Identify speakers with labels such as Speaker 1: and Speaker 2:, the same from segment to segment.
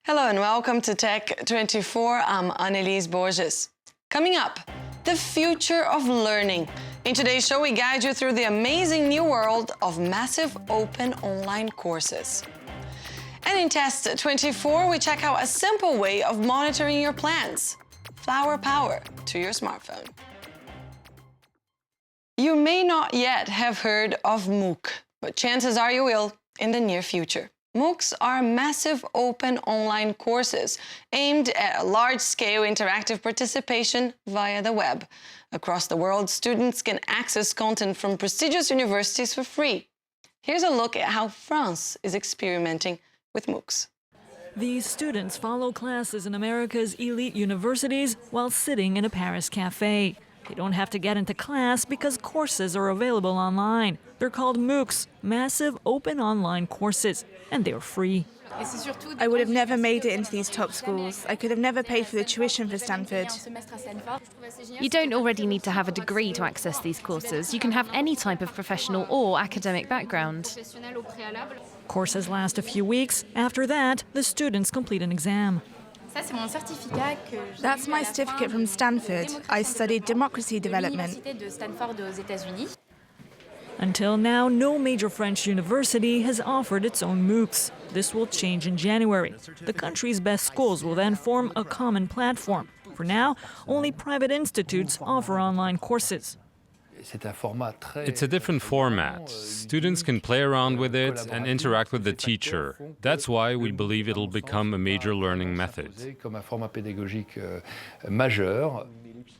Speaker 1: Hello and welcome to Tech 24. I'm Annelise Borges. Coming up, the future of learning. In today's show, we guide you through the amazing new world of massive open online courses. And in Test 24, we check out a simple way of monitoring your plans. Flower power to your smartphone. You may not yet have heard of MOOC, but chances are you will in the near future. MOOCs are massive open online courses aimed at a large-scale interactive participation via the web. Across the world, students can access content from prestigious universities for free. Here's a look at how France is experimenting with MOOCs.
Speaker 2: These students follow classes in America's elite universities while sitting in a Paris cafe. They don't have to get into class because courses are available online. They're called MOOCs, massive open online courses, and they're free.
Speaker 3: I would have never made it into these top schools. I could have never paid for the tuition for Stanford.
Speaker 4: You don't already need to have a degree to access these courses. You can have any type of professional or academic background.
Speaker 2: Courses last a few weeks. After that, the students complete an exam.
Speaker 3: That's my certificate from Stanford. I studied democracy development.
Speaker 2: Until now, no major French university has offered its own MOOCs. This will change in January. The country's best schools will then form a common platform. For now, only private institutes offer online courses.
Speaker 5: It's a different format. Students can play around with it and interact with the teacher. That's why we believe it'll become a major learning method.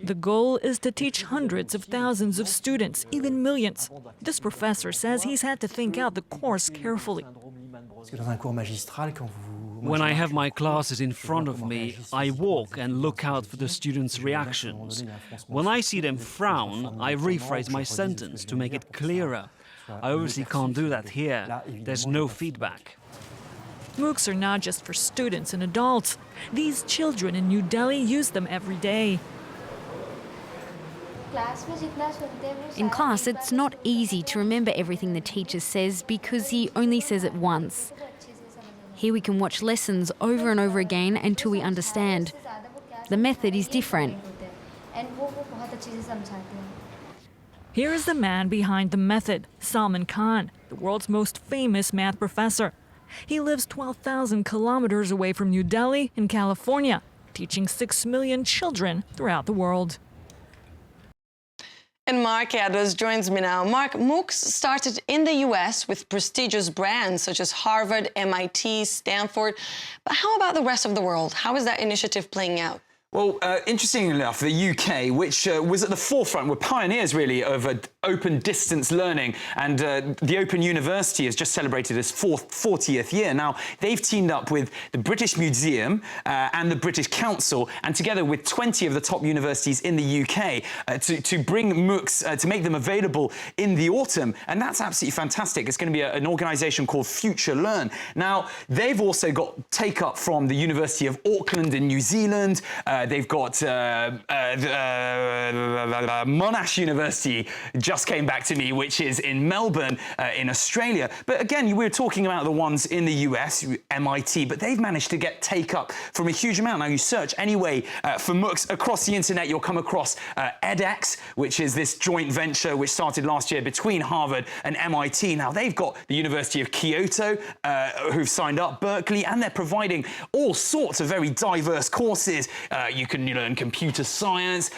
Speaker 2: The goal is to teach hundreds of thousands of students, even millions. This professor says he's had to think out the course carefully.
Speaker 6: When I have my classes in front of me, I walk and look out for the students' reactions. When I see them frown, I rephrase my sentence to make it clearer. I obviously can't do that here. There's no feedback.
Speaker 2: MOOCs are not just for students and adults. These children in New Delhi use them every day.
Speaker 7: In class, it's not easy to remember everything the teacher says because he only says it once. Here we can watch lessons over and over again until we understand. The method is different.
Speaker 2: Here is the man behind the method, Salman Khan, the world's most famous math professor. He lives 12,000 kilometers away from New Delhi in California, teaching 6 million children throughout the world.
Speaker 1: And Marc joins me now. Marc, MOOCs started in the US with prestigious brands such as Harvard, MIT, Stanford. But how about the rest of the world? How is that initiative playing out?
Speaker 8: Well, interestingly enough, the UK, which was at the forefront, were pioneers, really, of open distance learning. And the Open University has just celebrated its 40th year. Now, they've teamed up with the British Museum and the British Council, and together with 20 of the top universities in the UK, to bring MOOCs, to make them available in the autumn. And that's absolutely fantastic. It's going to be an organisation called Future Learn. Now, they've also got take-up from the University of Auckland in New Zealand. They've got Monash University just came back to me, which is in Melbourne in Australia. But again, we were talking about the ones in the US, MIT, but they've managed to get take-up from a huge amount. Now, you search anyway for MOOCs across the internet, you'll come across edX, which is this joint venture which started last year between Harvard and MIT. Now, they've got the University of Kyoto, who've signed up, Berkeley, and they're providing all sorts of very diverse courses. You can learn computer science,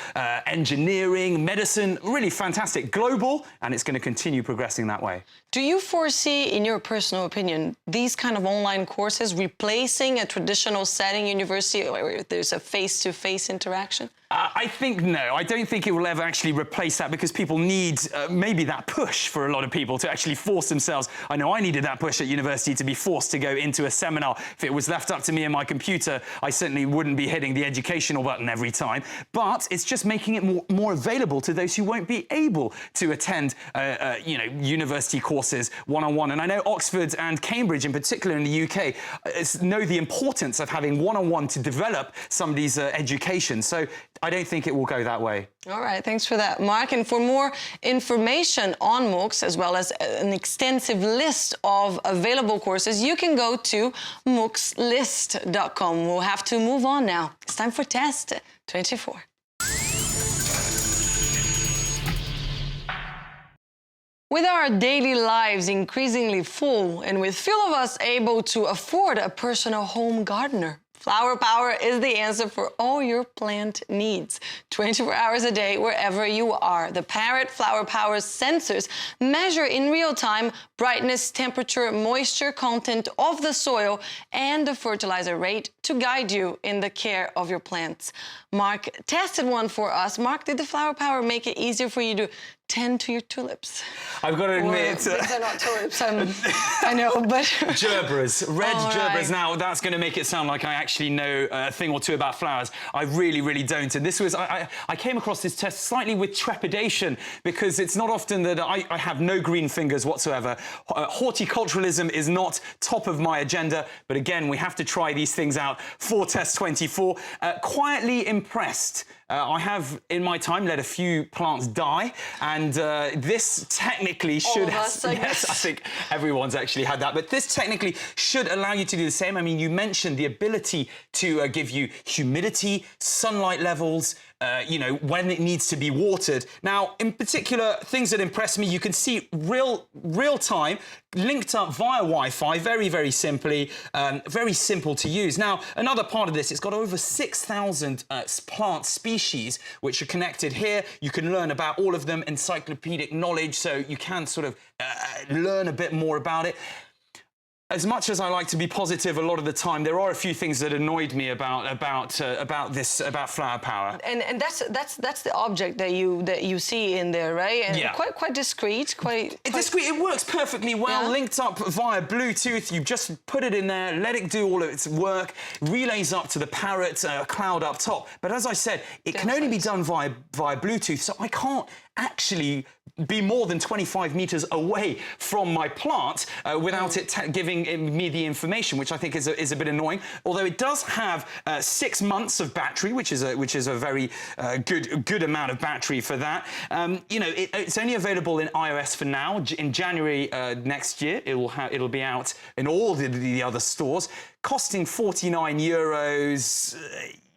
Speaker 8: engineering, medicine, really fantastic, global, and it's going to continue progressing that way.
Speaker 1: Do you foresee, in your personal opinion, these kind of online courses replacing a traditional setting university where there's a face-to-face interaction?
Speaker 8: I think no. I don't think it will ever actually replace that because people need maybe that push for a lot of people to actually force themselves. I know I needed that push at university to be forced to go into a seminar. If it was left up to me and my computer, I certainly wouldn't be hitting the educational button every time. But it's just making it more available to those who won't be able to attend, university courses one-on-one. And I know Oxford and Cambridge in particular in the UK know the importance of having one-on-one to develop somebody's education. So I don't think it will go that way.
Speaker 1: All right, thanks for that, Mark. And for more information on MOOCs, as well as an extensive list of available courses, you can go to MOOCslist.com. We'll have to move on now. It's time for Test 24. With our daily lives increasingly full and with few of us able to afford a personal home gardener, Flower Power is the answer for all your plant needs. 24 hours a day, wherever you are. The Parrot Flower Power sensors measure in real time brightness, temperature, moisture content of the soil and the fertilizer rate to guide you in the care of your plants. Marc tested one for us. Marc, did the Flower Power make it easier for you to tend to your tulips?
Speaker 8: I've got to admit...
Speaker 1: These are not tulips, I know, but...
Speaker 8: Gerberas, red gerberas.
Speaker 1: Right.
Speaker 8: Now, that's going to make it sound like I actually know a thing or two about flowers. I really, really don't. And this was... I came across this test slightly with trepidation because it's not often that I have no green fingers whatsoever. Horticulturalism is not top of my agenda, but again, we have to try these things out for Test 24. Quietly impressed. I have, in my time, let a few plants die, and this technically should...
Speaker 1: All of us, I guess.
Speaker 8: Yes, I think everyone's actually had that, but this technically should allow you to do the same. I mean, you mentioned the ability to give you humidity, sunlight levels, you know, when it needs to be watered. Now, in particular, things that impress me, you can see real time, linked up via Wi-Fi, very, very simply, very simple to use. Now, another part of this, it's got over 6,000 plant species which are connected here. You can learn about all of them, encyclopedic knowledge, so you can sort of learn a bit more about it. As much as I like to be positive a lot of the time, there are a few things that annoyed me about Flower Power.
Speaker 1: And that's the object that you see in there, right? And
Speaker 8: yeah.
Speaker 1: quite discreet,
Speaker 8: Discreet. It works perfectly well,
Speaker 1: yeah.
Speaker 8: linked up via Bluetooth. You just put it in there, let it do all of its work, relays up to the Parrot cloud up top. But as I said, it can only be done via Bluetooth, so I can't actually be more than 25 meters away from my plant without it giving me the information, which I think is a bit annoying. Although it does have 6 months of battery, which is a very good amount of battery for that. You know, it's only available in iOS for now. In January next year, it'll be out in all the other stores, costing €49.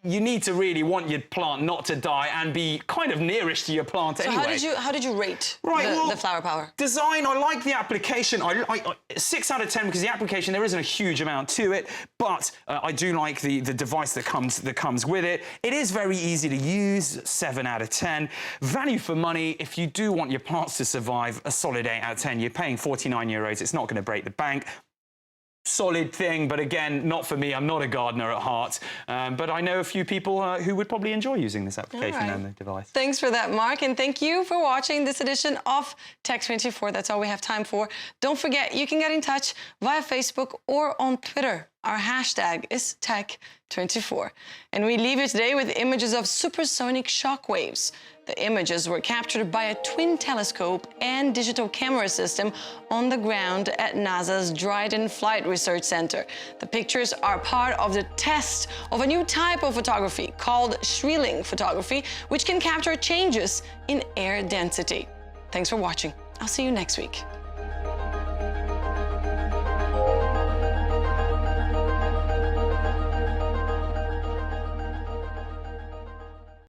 Speaker 8: You need to really want your plant not to die and be kind of nearish to your plant anyway.
Speaker 1: So how did you rate
Speaker 8: the
Speaker 1: Flower Power?
Speaker 8: Design, I like the application. I 6 out of 10 because the application, there isn't a huge amount to it, but I do like the device that comes with it. It is very easy to use, 7 out of 10. Value for money, if you do want your plants to survive, a solid 8 out of 10. You're paying €49. It's not going to break the bank. Solid thing, but again, not for me. I'm not a gardener at heart, but I know a few people who would probably enjoy using this application and the device.
Speaker 1: Thanks for that, Marc, and thank you for watching this edition of Tech 24. That's all we have time for. Don't forget, you can get in touch via Facebook or on Twitter. Our hashtag is Tech24. And we leave you today with images of supersonic shock waves. The images were captured by a twin telescope and digital camera system on the ground at NASA's Dryden Flight Research Center. The pictures are part of the test of a new type of photography called shrilling photography, which can capture changes in air density. Thanks for watching. I'll see you next week.